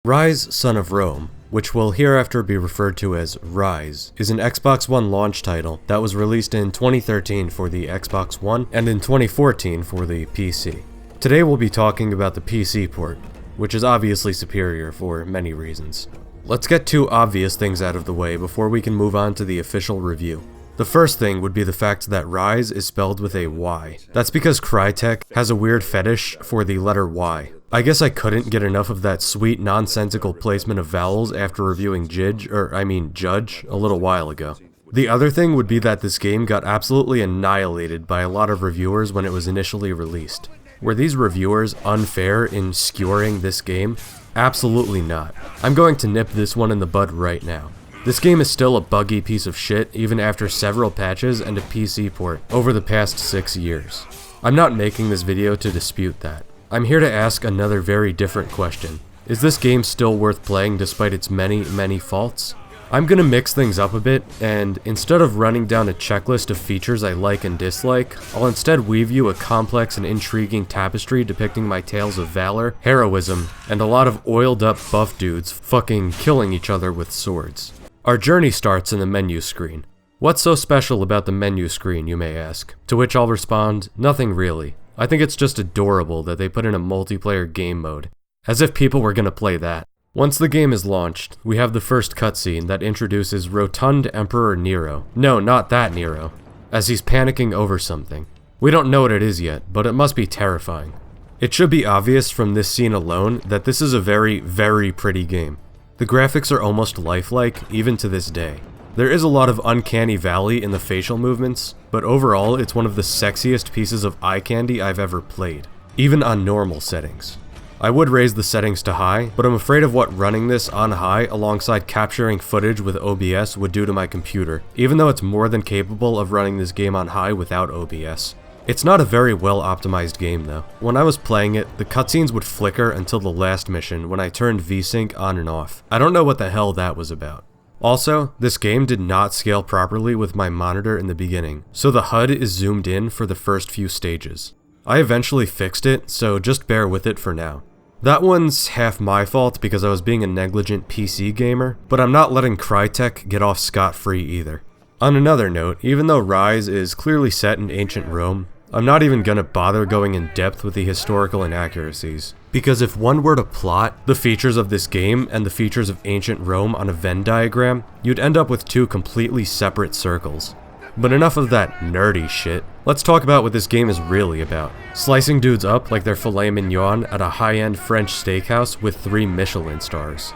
Ryse, Son of Rome, which will hereafter be referred to as Ryse, is an Xbox One launch title that was released in 2013 for the Xbox One and in 2014 for the PC. Today we'll be talking about the PC port, which is obviously superior for many reasons. Let's get two obvious things out of the way before we can move on to the official review. The first thing would be the fact that Ryse is spelled with a Y. That's because Crytek has a weird fetish for the letter Y. I guess I couldn't get enough of that sweet, nonsensical placement of vowels after reviewing Judge a little while ago. The other thing would be that this game got absolutely annihilated by a lot of reviewers when it was initially released. Were these reviewers unfair in skewering this game? Absolutely not. I'm going to nip this one in the bud right now. This game is still a buggy piece of shit even after several patches and a PC port over the past 6 years. I'm not making this video to dispute that. I'm here to ask another very different question. Is this game still worth playing despite its many faults? I'm gonna mix things up a bit, and instead of running down a checklist of features I like and dislike, I'll instead weave you a complex and intriguing tapestry depicting my tales of valor, heroism, and a lot of oiled up buff dudes fucking killing each other with swords. Our journey starts in the menu screen. What's so special about the menu screen, you may ask? To which I'll respond, nothing really. I think it's just adorable that they put in a multiplayer game mode, as if people were gonna play that. Once the game is launched, we have the first cutscene that introduces Rotund Emperor Nero. No, not that Nero, as he's panicking over something. We don't know what it is yet, but it must be terrifying. It should be obvious from this scene alone that this is a very pretty game. The graphics are almost lifelike, even to this day. There is a lot of uncanny valley in the facial movements, but overall it's one of the sexiest pieces of eye candy I've ever played, even on normal settings. I would raise the settings to high, but I'm afraid of what running this on high alongside capturing footage with OBS would do to my computer, even though it's more than capable of running this game on high without OBS. It's not a very well optimized game though. When I was playing it, the cutscenes would flicker until the last mission when I turned VSync on and off. I don't know what the hell that was about. Also, this game did not scale properly with my monitor in the beginning, so the HUD is zoomed in for the first few stages. I eventually fixed it, so just bear with it for now. That one's half my fault because I was being a negligent PC gamer, but I'm not letting Crytek get off scot-free either. On another note, even though Ryse is clearly set in ancient Rome, I'm not even gonna bother going in depth with the historical inaccuracies. Because if one were to plot the features of this game and the features of ancient Rome on a Venn diagram, you'd end up with two completely separate circles. But enough of that nerdy shit. Let's talk about what this game is really about. Slicing dudes up like they're filet mignon at a high-end French steakhouse with 3 Michelin stars.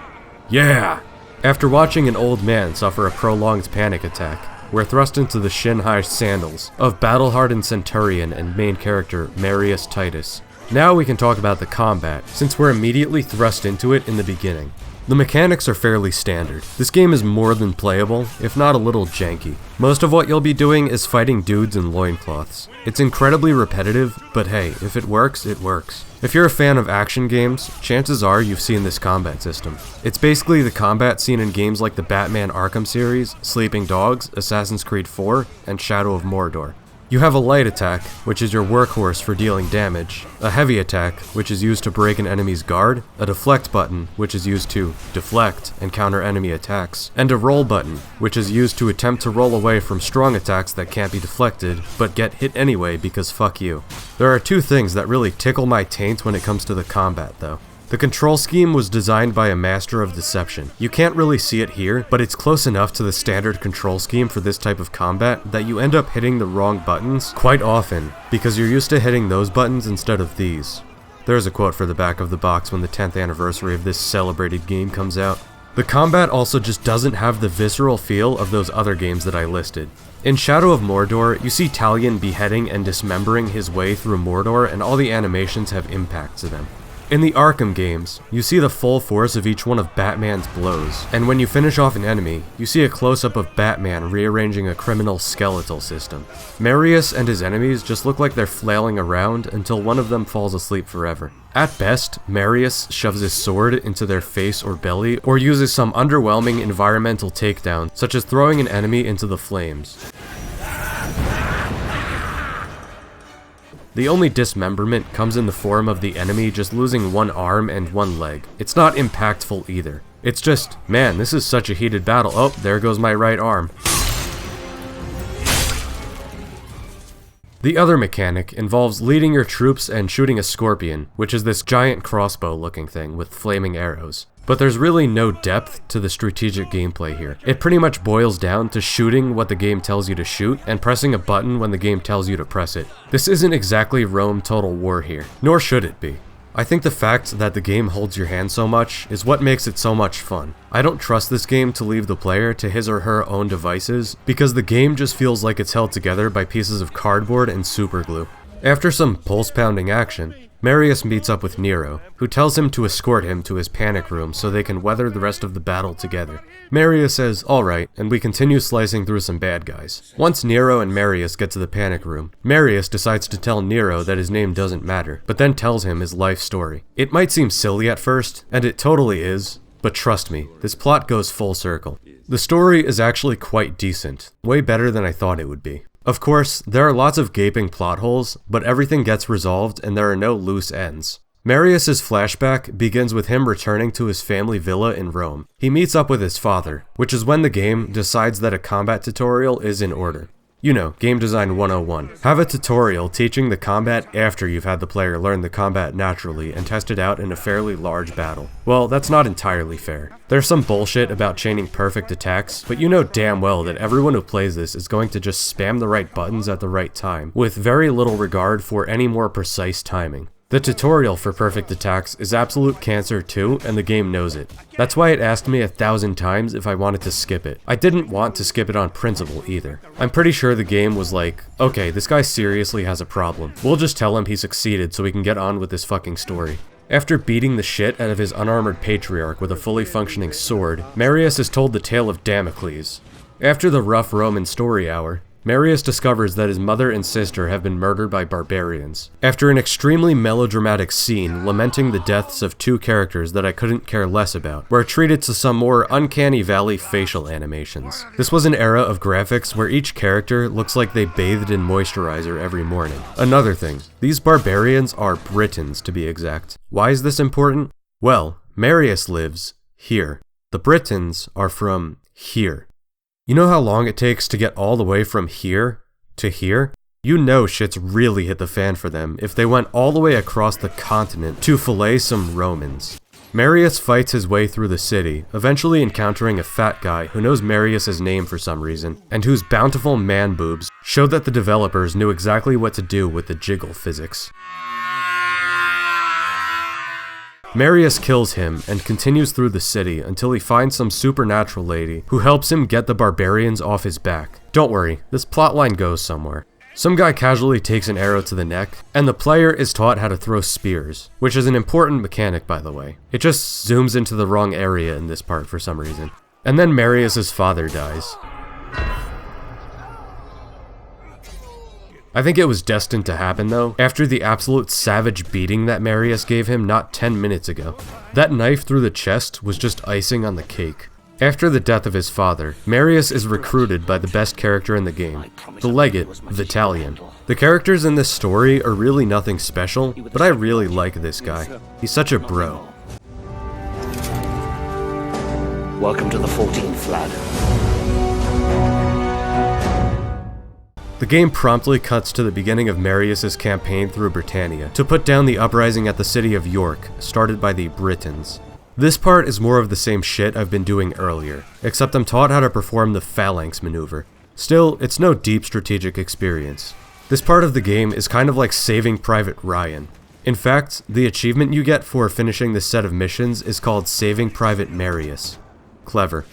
Yeah! After watching an old man suffer a prolonged panic attack, we're thrust into the shin-high sandals of battle-hardened centurion and main character Marius Titus. Now we can talk about the combat, since we're immediately thrust into it in the beginning. The mechanics are fairly standard. This game is more than playable, if not a little janky. Most of what you'll be doing is fighting dudes in loincloths. It's incredibly repetitive, but hey, if it works, it works. If you're a fan of action games, chances are you've seen this combat system. It's basically the combat seen in games like the Batman Arkham series, Sleeping Dogs, Assassin's Creed 4, and Shadow of Mordor. You have a light attack, which is your workhorse for dealing damage, a heavy attack, which is used to break an enemy's guard, a deflect button, which is used to deflect and counter enemy attacks, and a roll button, which is used to attempt to roll away from strong attacks that can't be deflected, but get hit anyway because fuck you. There are two things that really tickle my taint when it comes to the combat though. The control scheme was designed by a master of deception. You can't really see it here, but it's close enough to the standard control scheme for this type of combat that you end up hitting the wrong buttons quite often, because you're used to hitting those buttons instead of these. There's a quote for the back of the box when the 10th anniversary of this celebrated game comes out. The combat also just doesn't have the visceral feel of those other games that I listed. In Shadow of Mordor, you see Talion beheading and dismembering his way through Mordor, and all the animations have impact to them. In the Arkham games, you see the full force of each one of Batman's blows, and when you finish off an enemy, you see a close-up of Batman rearranging a criminal skeletal system. Marius and his enemies just look like they're flailing around until one of them falls asleep forever. At best, Marius shoves his sword into their face or belly, or uses some underwhelming environmental takedown, such as throwing an enemy into the flames. The only dismemberment comes in the form of the enemy just losing one arm and one leg. It's not impactful either. It's just, man, this is such a heated battle. Oh, there goes my right arm. The other mechanic involves leading your troops and shooting a scorpion, which is this giant crossbow looking thing with flaming arrows. But there's really no depth to the strategic gameplay here. It pretty much boils down to shooting what the game tells you to shoot and pressing a button when the game tells you to press it. This isn't exactly Rome Total War here, nor should it be. I think the fact that the game holds your hand so much is what makes it so much fun. I don't trust this game to leave the player to his or her own devices, because the game just feels like it's held together by pieces of cardboard and superglue. After some pulse-pounding action, Marius meets up with Nero, who tells him to escort him to his panic room so they can weather the rest of the battle together. Marius says, alright, and we continue slicing through some bad guys. Once Nero and Marius get to the panic room, Marius decides to tell Nero that his name doesn't matter, but then tells him his life story. It might seem silly at first, and it totally is, but trust me, this plot goes full circle. The story is actually quite decent, way better than I thought it would be. Of course, there are lots of gaping plot holes, but everything gets resolved and there are no loose ends. Marius's flashback begins with him returning to his family villa in Rome. He meets up with his father, which is when the game decides that a combat tutorial is in order. You know, Game Design 101. Have a tutorial teaching the combat after you've had the player learn the combat naturally and test it out in a fairly large battle. Well, that's not entirely fair. There's some bullshit about chaining perfect attacks, but you know damn well that everyone who plays this is going to just spam the right buttons at the right time, with very little regard for any more precise timing. The tutorial for perfect attacks is absolute cancer too, and the game knows it. That's why it asked me 1,000 times if I wanted to skip it. I didn't want to skip it on principle either. I'm pretty sure the game was like, okay, this guy seriously has a problem. We'll just tell him he succeeded so we can get on with this fucking story. After beating the shit out of his unarmored patriarch with a fully functioning sword, Marius is told the tale of Damocles. After the rough Roman story hour, Marius discovers that his mother and sister have been murdered by barbarians. After an extremely melodramatic scene lamenting the deaths of two characters that I couldn't care less about, we're treated to some more uncanny valley facial animations. This was an era of graphics where each character looks like they bathed in moisturizer every morning. Another thing, these barbarians are Britons to be exact. Why is this important? Well, Marius lives here. The Britons are from here. You know how long it takes to get all the way from here to here? You know shit's really hit the fan for them if they went all the way across the continent to fillet some Romans. Marius fights his way through the city, eventually encountering a fat guy who knows Marius's name for some reason, and whose bountiful man boobs show that the developers knew exactly what to do with the jiggle physics. Marius kills him and continues through the city until he finds some supernatural lady who helps him get the barbarians off his back. Don't worry, this plotline goes somewhere. Some guy casually takes an arrow to the neck, and the player is taught how to throw spears, which is an important mechanic by the way. It just zooms into the wrong area in this part for some reason. And then Marius's father dies. I think it was destined to happen though, after the absolute savage beating that Marius gave him not 10 minutes ago. That knife through the chest was just icing on the cake. After the death of his father, Marius is recruited by the best character in the game, the legate, Vitalian. The characters in this story are really nothing special, but I really like this guy. He's such a bro. Welcome to the 14th Flood. The game promptly cuts to the beginning of Marius's campaign through Britannia to put down the uprising at the city of York, started by the Britons. This part is more of the same shit I've been doing earlier, except I'm taught how to perform the phalanx maneuver. Still, it's no deep strategic experience. This part of the game is kind of like Saving Private Ryan. In fact, the achievement you get for finishing this set of missions is called Saving Private Marius. Clever.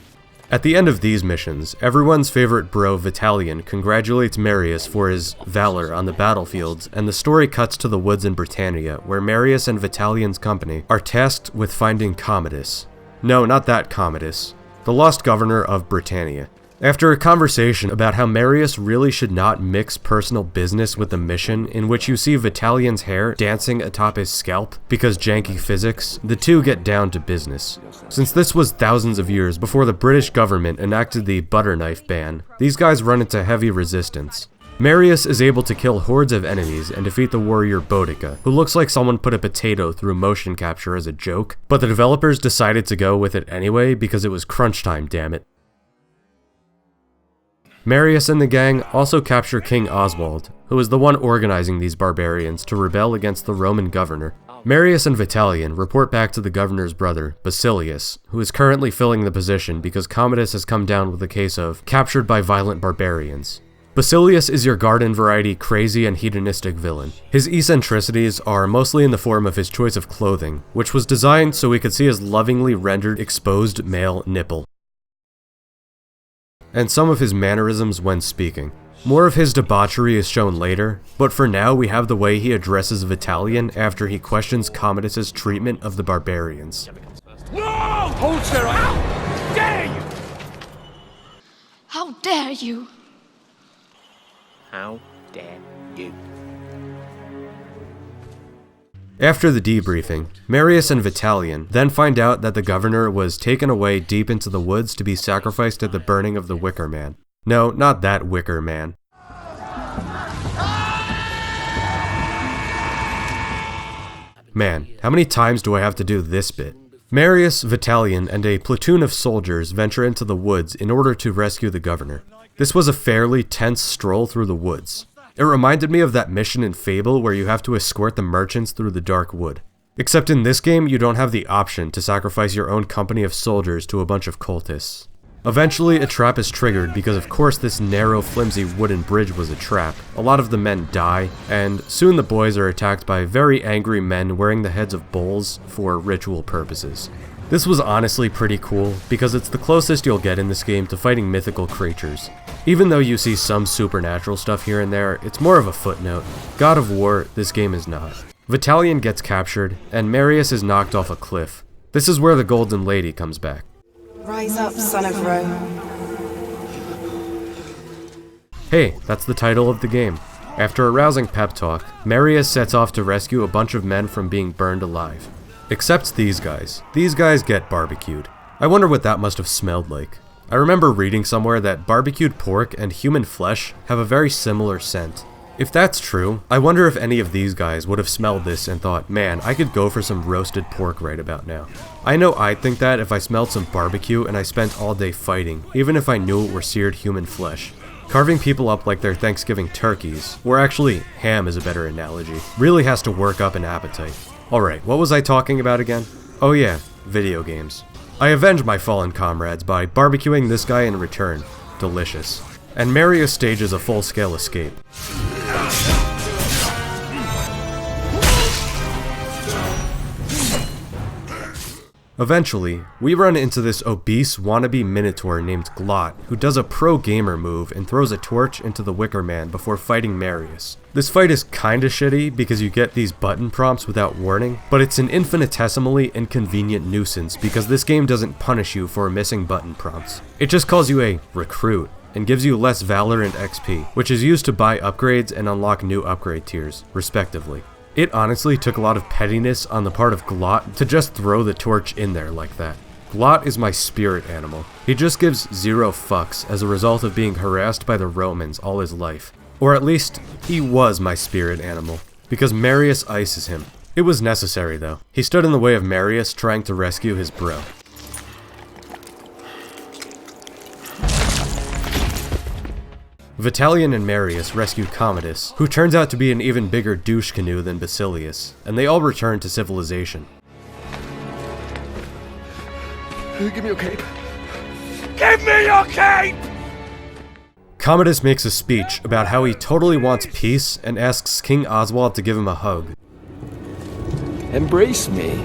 At the end of these missions, everyone's favorite bro Vitalian congratulates Marius for his valor on the battlefields, and the story cuts to the woods in Britannia, where Marius and Vitalian's company are tasked with finding Commodus. No, not that Commodus. The lost governor of Britannia. After a conversation about how Marius really should not mix personal business with the mission, in which you see Vitalian's hair dancing atop his scalp because janky physics, the two get down to business. Since this was thousands of years before the British government enacted the butter knife ban, these guys run into heavy resistance. Marius is able to kill hordes of enemies and defeat the warrior Boudica, who looks like someone put a potato through motion capture as a joke, but the developers decided to go with it anyway because it was crunch time, damn it. Marius and the gang also capture King Oswald, who is the one organizing these barbarians to rebel against the Roman governor. Marius and Vitalian report back to the governor's brother, Basilius, who is currently filling the position because Commodus has come down with a case of captured by violent barbarians. Basilius is your garden variety crazy and hedonistic villain. His eccentricities are mostly in the form of his choice of clothing, which was designed so we could see his lovingly rendered exposed male nipple, and some of his mannerisms when speaking. More of his debauchery is shown later, but for now we have the way he addresses Vitalian after he questions Commodus's treatment of the barbarians. No! Hold still! How dare you! How dare you! How dare you! After the debriefing, Marius and Vitalian then find out that the governor was taken away deep into the woods to be sacrificed at the burning of the Wicker Man. No, not that Wicker Man. Man, how many times do I have to do this bit? Marius, Vitalian, and a platoon of soldiers venture into the woods in order to rescue the governor. This was a fairly tense stroll through the woods. It reminded me of that mission in Fable where you have to escort the merchants through the dark wood. Except in this game, you don't have the option to sacrifice your own company of soldiers to a bunch of cultists. Eventually, a trap is triggered because of course this narrow, flimsy wooden bridge was a trap. A lot of the men die, and soon the boys are attacked by very angry men wearing the heads of bulls for ritual purposes. This was honestly pretty cool, because it's the closest you'll get in this game to fighting mythical creatures. Even though you see some supernatural stuff here and there, it's more of a footnote. God of War, this game is not. Vitalian gets captured, and Marius is knocked off a cliff. This is where the Golden Lady comes back. Rise up, son of Rome. Hey, that's the title of the game. After a rousing pep talk, Marius sets off to rescue a bunch of men from being burned alive. Except these guys. These guys get barbecued. I wonder what that must have smelled like. I remember reading somewhere that barbecued pork and human flesh have a very similar scent. If that's true, I wonder if any of these guys would have smelled this and thought, man, I could go for some roasted pork right about now. I know I'd think that if I smelled some barbecue and I spent all day fighting, even if I knew it were seared human flesh. Carving people up like they're Thanksgiving turkeys, or actually, ham is a better analogy, really has to work up an appetite. Alright, what was I talking about again? Oh yeah, video games. I avenge my fallen comrades by barbecuing this guy in return. Delicious. And Marius stages a full-scale escape. Eventually, we run into this obese wannabe minotaur named Glot, who does a pro-gamer move and throws a torch into the Wicker Man before fighting Marius. This fight is kinda shitty because you get these button prompts without warning, but it's an infinitesimally inconvenient nuisance because this game doesn't punish you for missing button prompts. It just calls you a recruit, and gives you less valor and XP, which is used to buy upgrades and unlock new upgrade tiers, respectively. It honestly took a lot of pettiness on the part of Glot to just throw the torch in there like that. Glot is my spirit animal. He just gives zero fucks as a result of being harassed by the Romans all his life. Or at least, he was my spirit animal, because Marius ices him. It was necessary though. He stood in the way of Marius trying to rescue his bro. Vitalian and Marius rescue Commodus, who turns out to be an even bigger douche canoe than Basilius, and they all return to civilization. Give me your cape. Give me your cape! Commodus makes a speech about how he totally wants peace and asks King Oswald to give him a hug. Embrace me.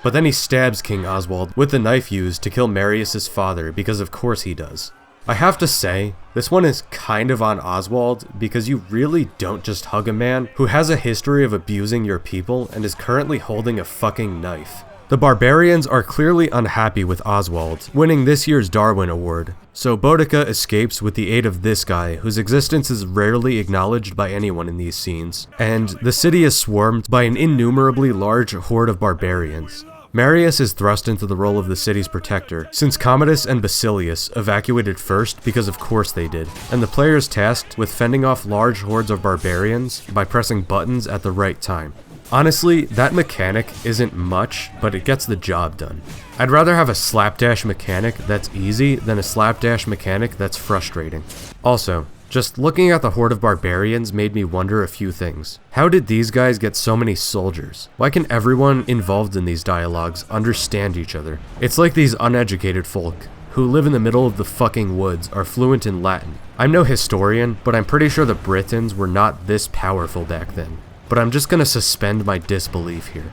But then he stabs King Oswald with the knife used to kill Marius' father, because of course he does. I have to say, this one is kind of on Oswald, because you really don't just hug a man who has a history of abusing your people and is currently holding a fucking knife. The barbarians are clearly unhappy with Oswald winning this year's Darwin Award, so Boudica escapes with the aid of this guy whose existence is rarely acknowledged by anyone in these scenes, and the city is swarmed by an innumerably large horde of barbarians. Marius is thrust into the role of the city's protector, since Commodus and Basilius evacuated first because of course they did, and the player is tasked with fending off large hordes of barbarians by pressing buttons at the right time. Honestly, that mechanic isn't much, but it gets the job done. I'd rather have a slapdash mechanic that's easy than a slapdash mechanic that's frustrating. Also, just looking at the horde of barbarians made me wonder a few things. How did these guys get so many soldiers? Why can everyone involved in these dialogues understand each other? It's like these uneducated folk who live in the middle of the fucking woods are fluent in Latin. I'm no historian, but I'm pretty sure the Britons were not this powerful back then. But I'm just gonna suspend my disbelief here.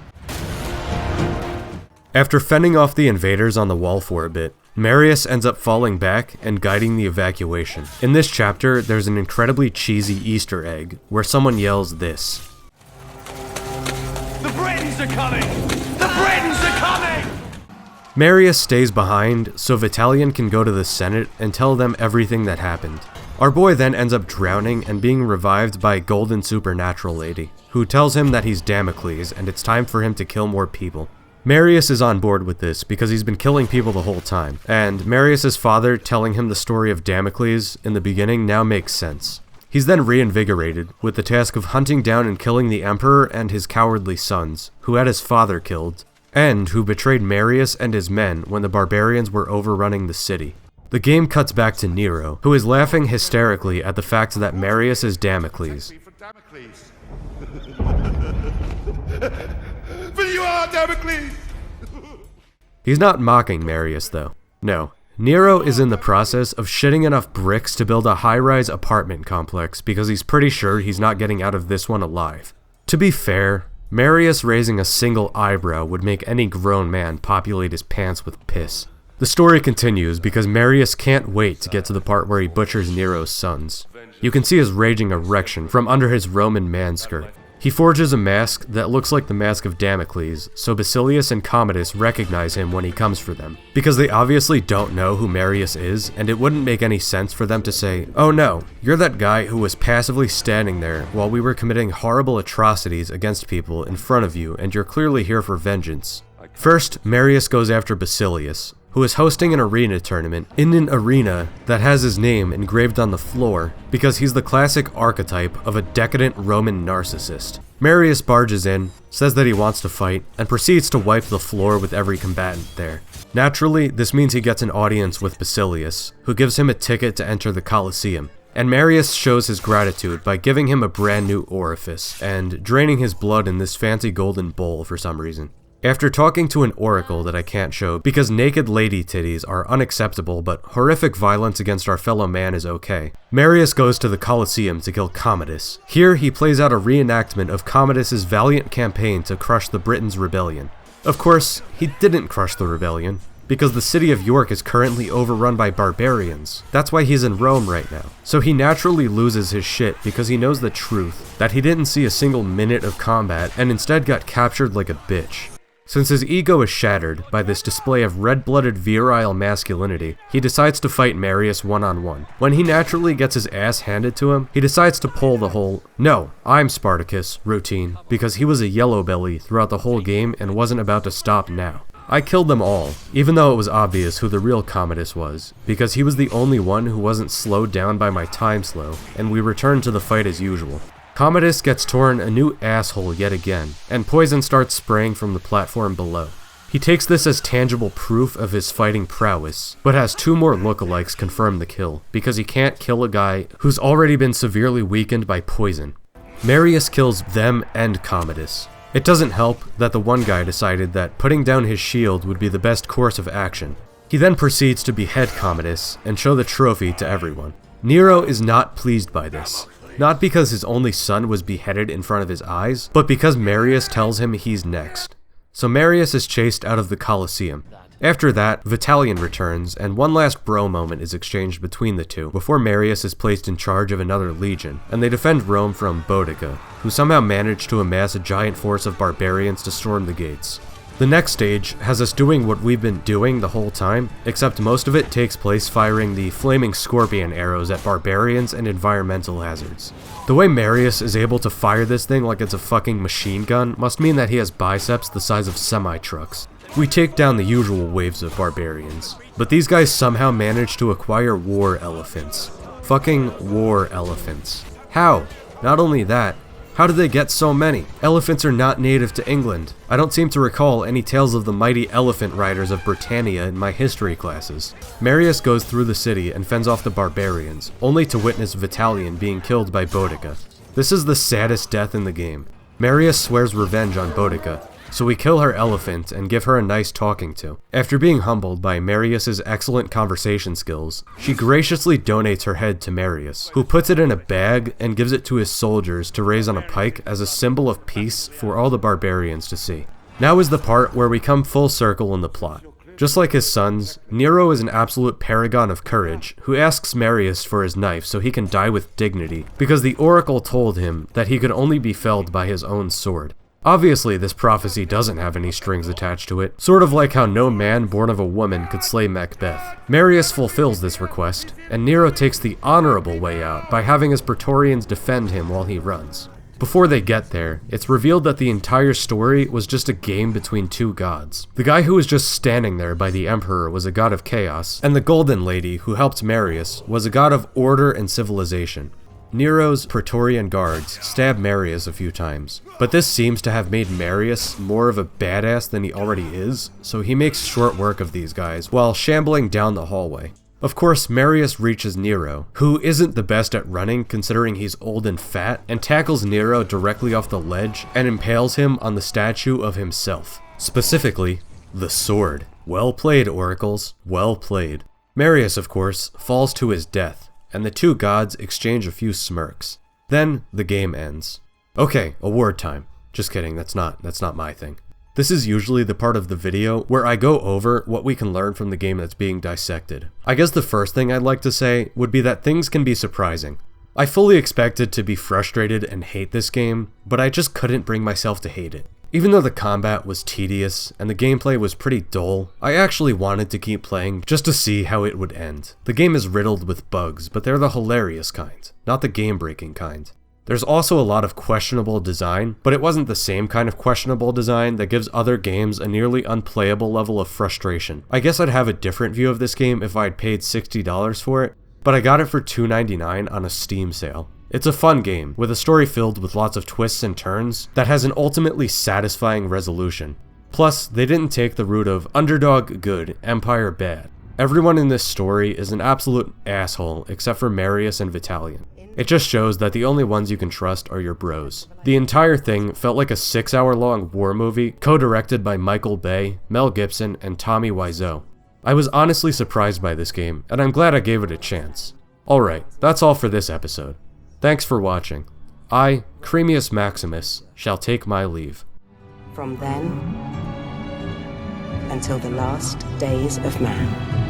After fending off the invaders on the wall for a bit, Marius ends up falling back and guiding the evacuation. In this chapter, there's an incredibly cheesy Easter egg where someone yells this. The Britons are coming! The Britons are coming! Marius stays behind so Vitalian can go to the Senate and tell them everything that happened. Our boy then ends up drowning and being revived by a golden supernatural lady, who tells him that he's Damocles and it's time for him to kill more people. Marius is on board with this because he's been killing people the whole time, and Marius's father telling him the story of Damocles in the beginning now makes sense. He's then reinvigorated with the task of hunting down and killing the Emperor and his cowardly sons, who had his father killed, and who betrayed Marius and his men when the barbarians were overrunning the city. The game cuts back to Nero, who is laughing hysterically at the fact that Marius is Damocles. But you are Damocles! He's not mocking Marius though. No. Nero is in the process of shitting enough bricks to build a high-rise apartment complex because he's pretty sure he's not getting out of this one alive. To be fair, Marius raising a single eyebrow would make any grown man populate his pants with piss. The story continues because Marius can't wait to get to the part where he butchers Nero's sons. You can see his raging erection from under his Roman manskirt. He forges a mask that looks like the mask of Damocles, so Basilius and Commodus recognize him when he comes for them, because they obviously don't know who Marius is, and it wouldn't make any sense for them to say, "Oh no, you're that guy who was passively standing there while we were committing horrible atrocities against people in front of you, and you're clearly here for vengeance." First, Marius goes after Basilius, who is hosting an arena tournament in an arena that has his name engraved on the floor because he's the classic archetype of a decadent Roman narcissist. Marius barges in, says that he wants to fight, and proceeds to wipe the floor with every combatant there. Naturally, this means he gets an audience with Basilius, who gives him a ticket to enter the Colosseum. And Marius shows his gratitude by giving him a brand new orifice and draining his blood in this fancy golden bowl for some reason. After talking to an oracle that I can't show because naked lady titties are unacceptable but horrific violence against our fellow man is okay, Marius goes to the Colosseum to kill Commodus. Here he plays out a reenactment of Commodus's valiant campaign to crush the Britons' rebellion. Of course, he didn't crush the rebellion, because the city of York is currently overrun by barbarians. That's why he's in Rome right now. So he naturally loses his shit because he knows the truth, that he didn't see a single minute of combat and instead got captured like a bitch. Since his ego is shattered by this display of red-blooded virile masculinity, he decides to fight Marius one-on-one. When he naturally gets his ass handed to him, he decides to pull the whole "no, I'm Spartacus" routine, because he was a yellow belly throughout the whole game and wasn't about to stop now. I killed them all, even though it was obvious who the real Commodus was, because he was the only one who wasn't slowed down by my time slow, and we returned to the fight as usual. Commodus gets torn a new asshole yet again, and poison starts spraying from the platform below. He takes this as tangible proof of his fighting prowess, but has two more lookalikes confirm the kill, because he can't kill a guy who's already been severely weakened by poison. Marius kills them and Commodus. It doesn't help that the one guy decided that putting down his shield would be the best course of action. He then proceeds to behead Commodus and show the trophy to everyone. Nero is not pleased by this. Not because his only son was beheaded in front of his eyes, but because Marius tells him he's next. So Marius is chased out of the Colosseum. After that, Vitalian returns, and one last bro moment is exchanged between the two before Marius is placed in charge of another legion, and they defend Rome from Boudica, who somehow managed to amass a giant force of barbarians to storm the gates. The next stage has us doing what we've been doing the whole time, except most of it takes place firing the flaming scorpion arrows at barbarians and environmental hazards. The way Marius is able to fire this thing like it's a fucking machine gun must mean that he has biceps the size of semi-trucks. We take down the usual waves of barbarians, but these guys somehow manage to acquire war elephants. Fucking war elephants. How? Not only that, how did they get so many? Elephants are not native to England. I don't seem to recall any tales of the mighty elephant riders of Britannia in my history classes. Marius goes through the city and fends off the barbarians, only to witness Vitalian being killed by Boudica. This is the saddest death in the game. Marius swears revenge on Boudica, so we kill her elephant and give her a nice talking to. After being humbled by Marius's excellent conversation skills, she graciously donates her head to Marius, who puts it in a bag and gives it to his soldiers to raise on a pike as a symbol of peace for all the barbarians to see. Now is the part where we come full circle in the plot. Just like his sons, Nero is an absolute paragon of courage who asks Marius for his knife so he can die with dignity because the oracle told him that he could only be felled by his own sword. Obviously, this prophecy doesn't have any strings attached to it, sort of like how no man born of a woman could slay Macbeth. Marius fulfills this request, and Nero takes the honorable way out by having his Praetorians defend him while he runs. Before they get there, it's revealed that the entire story was just a game between two gods. The guy who was just standing there by the Emperor was a god of chaos, and the Golden Lady who helped Marius was a god of order and civilization. Nero's Praetorian guards stab Marius a few times, but this seems to have made Marius more of a badass than he already is, so he makes short work of these guys while shambling down the hallway. Of course, Marius reaches Nero, who isn't the best at running considering he's old and fat, and tackles Nero directly off the ledge and impales him on the statue of himself. Specifically, the sword. Well played, oracles, well played. Marius, of course, falls to his death, and the two gods exchange a few smirks. Then, the game ends. Okay, award time. Just kidding, that's not my thing. This is usually the part of the video where I go over what we can learn from the game that's being dissected. I guess the first thing I'd like to say would be that things can be surprising. I fully expected to be frustrated and hate this game, but I just couldn't bring myself to hate it. Even though the combat was tedious and the gameplay was pretty dull, I actually wanted to keep playing just to see how it would end. The game is riddled with bugs, but they're the hilarious kind, not the game-breaking kind. There's also a lot of questionable design, but it wasn't the same kind of questionable design that gives other games a nearly unplayable level of frustration. I guess I'd have a different view of this game if I'd paid $60 for it, but I got it for $2.99 on a Steam sale. It's a fun game, with a story filled with lots of twists and turns that has an ultimately satisfying resolution. Plus, they didn't take the route of underdog good, empire bad. Everyone in this story is an absolute asshole except for Marius and Vitalian. It just shows that the only ones you can trust are your bros. The entire thing felt like a 6-hour-long war movie co-directed by Michael Bay, Mel Gibson, and Tommy Wiseau. I was honestly surprised by this game, and I'm glad I gave it a chance. Alright, that's all for this episode. Thanks for watching. I, Cremius Maximus, shall take my leave. From then until the last days of man.